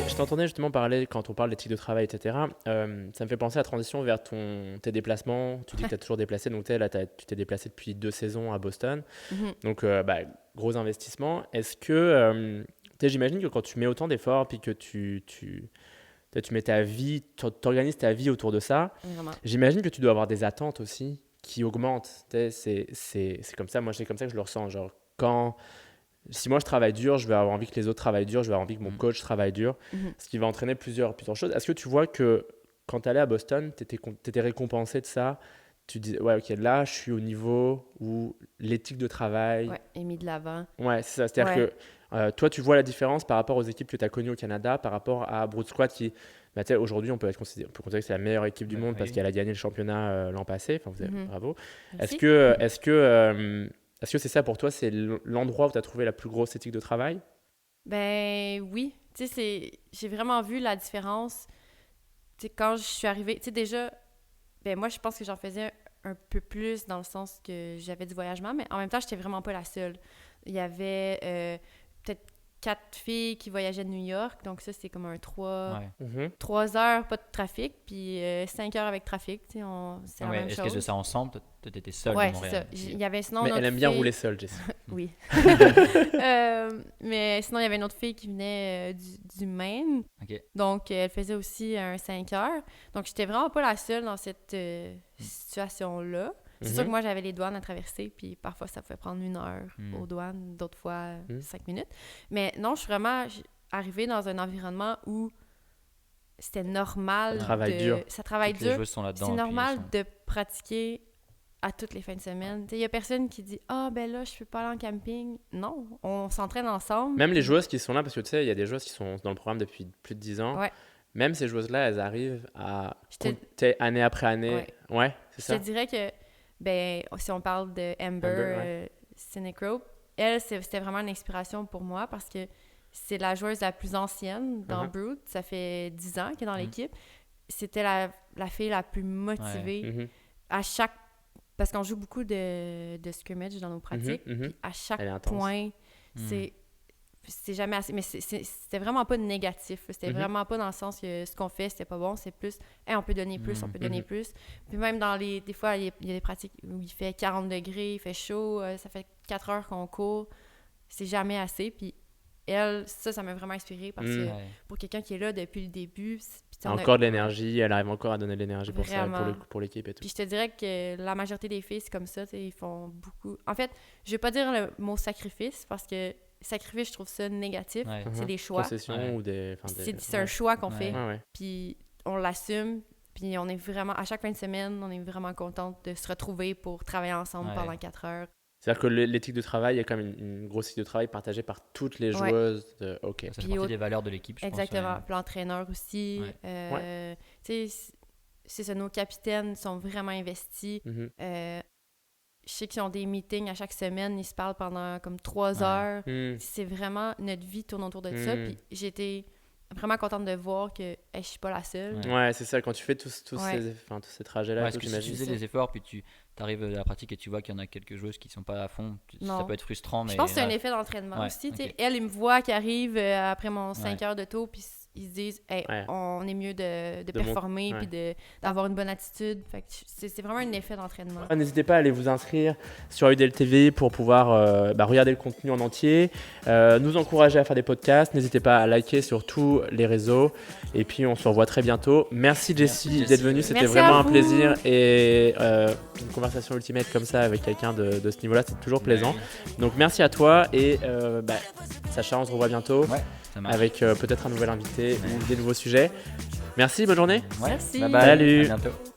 Mais je t'entendais justement parler, quand on parle d'éthique de travail, etc. Ça me fait penser à la transition vers tes déplacements. Tu dis que tu as toujours déplacé, donc tu t'es déplacé depuis 2 saisons à Boston. Mhm. Donc, gros investissement. Est-ce que, j'imagine que quand tu mets autant d'efforts, puis que tu mets ta vie, t'organises ta vie autour de ça, Vraiment. j'imagine que tu dois avoir des attentes aussi qui augmentent. C'est comme ça, moi c'est comme ça que je le ressens. Genre, si moi je travaille dur, je vais avoir envie que les autres travaillent dur, je vais avoir envie que mon coach travaille dur, Mhm. ce qui va entraîner plusieurs choses. Est-ce que tu vois que quand tu allais à Boston, tu étais récompensé de ça? Tu dis, ouais, ok, là je suis au niveau où l'éthique de travail. Ouais, et mis de l'avant. Ouais, c'est ça. C'est-à-dire Ouais. que toi, tu vois la différence par rapport aux équipes que tu as connues au Canada, par rapport à Brood Squad qui, tu sais, aujourd'hui, on peut considérer que c'est la meilleure équipe du monde parce Oui. qu'elle a gagné le championnat l'an passé. Enfin, Mhm. bravo. Est-ce Merci. que, est-ce que, euh, est-ce que c'est ça pour toi? C'est l'endroit où tu as trouvé la plus grosse éthique de travail? Ben oui, tu sais, j'ai vraiment vu la différence. Tu sais, quand je suis arrivée, tu sais, déjà, ben moi, je pense que j'en faisais un peu plus dans le sens que j'avais du voyagement, mais en même temps, j'étais vraiment pas la seule. Il y avait peut-être 4 filles qui voyageaient de New York, donc ça, c'est comme un 3 Ouais. Mhm. heures, pas de trafic, puis 5 heures avec trafic, tu sais, c'est la Ouais, même est-ce chose. qu'elles faisaient ça ensemble? Toi, t'étais seule Ouais, de c'est ça. Montréal. Il y avait sinon Mais une elle autre aime bien fille- rouler seule, Jessie. Oui. Mais sinon, il y avait une autre fille qui venait du Maine. Ok. Donc, elle faisait aussi un 5 heures. Donc, j'étais vraiment pas la seule dans cette situation-là. C'est sûr que moi, j'avais les douanes à traverser, puis parfois, ça pouvait prendre 1 heure aux douanes, d'autres fois 5 minutes. Mais non, je suis vraiment arrivée dans un environnement où c'était normal Ça travaille dur. Ça travaille Toutes les dur. joueuses sont là-dedans. C'est puis normal elles sont- de pratiquer à toutes les fins de semaine. Il y a personne qui dit « Ah, ben là, je peux pas aller en camping. » Non, on s'entraîne ensemble. Même les puis- joueuses qui sont là, parce que tu sais, il y a des joueuses qui sont dans le programme depuis plus de 10 ans. Ouais. Même ces joueuses-là, elles arrivent à Je te- compter année après année. Ouais. Ouais, c'est Je ça. te dirais que, ben, si on parle de Amber, Amber, Sinecrope, elle, c'était vraiment une inspiration pour moi parce que c'est la joueuse la plus ancienne dans Mhm. Brood. Ça fait 10 ans qu'elle est dans l'équipe. C'était la fille la plus motivée. Mhm. À chaque... Parce qu'on joue beaucoup de scrimmage dans nos pratiques. Mhm. Puis à chaque Elle est intense. point, c'est jamais assez... Mais c'était vraiment pas négatif. C'était vraiment pas dans le sens que ce qu'on fait, c'était pas bon. C'est plus, hey, on peut donner plus, on peut donner plus. Puis même des fois, il y a des pratiques où il fait 40 degrés, il fait chaud, ça fait 4 heures qu'on court. C'est jamais assez. Puis elle, ça m'a vraiment inspirée parce que pour quelqu'un qui est là depuis le début... Elle a encore de l'énergie, elle arrive encore à donner de l'énergie pour Vraiment. pour l'équipe et tout. Puis je te dirais que la majorité des filles, c'est comme ça, ils font beaucoup... En fait, je vais pas dire le mot sacrifice, parce que sacrifice, je trouve ça négatif. Ouais. C'est des choix. Concession ou des... C'est un choix qu'on fait. Ouais. Puis on l'assume, puis on est vraiment... À chaque fin de semaine, on est vraiment contente de se retrouver pour travailler ensemble pendant 4 heures. C'est-à-dire que l'éthique de travail, il y a quand même une grosse éthique de travail partagée par toutes les joueuses. OK. Ça fait partie des valeurs de l'équipe, je Exactement. pense. Puis l'entraîneur aussi. Tu sais, c'est ça, nos capitaines sont vraiment investis. Je sais qu'ils ont des meetings à chaque semaine, ils se parlent pendant comme 3 heures. C'est vraiment, notre vie tourne autour de ça. Puis j'étais vraiment contente de voir que je suis pas la seule. Ouais, c'est ça, quand tu fais tous ces trajets-là, parce que si tu faisais des efforts, puis tu arrives à la pratique et tu vois qu'il y en a quelques joueuses qui sont pas à fond, ça peut être frustrant. Mais je pense que c'est un effet d'entraînement aussi. Okay. Elle, il me voit qui arrive après mon 5 heures de taux, puis ils se disent hey, on est mieux de performer puis d'avoir une bonne attitude. Fait que c'est vraiment un effet d'entraînement. N'hésitez pas à aller vous inscrire sur UDL TV pour pouvoir regarder le contenu en entier, nous encourager à faire des podcasts. N'hésitez pas à liker sur tous les réseaux et puis on se revoit très bientôt. Merci Jessie d'être venue, c'était vraiment un plaisir et une conversation ultimate comme ça avec quelqu'un de ce niveau-là, c'est toujours plaisant. Donc merci à toi et Sacha, on se revoit bientôt. Avec peut-être un nouvel invité ou des nouveaux sujets. Merci, bonne journée. Merci. Bye bye. Salut. À bientôt.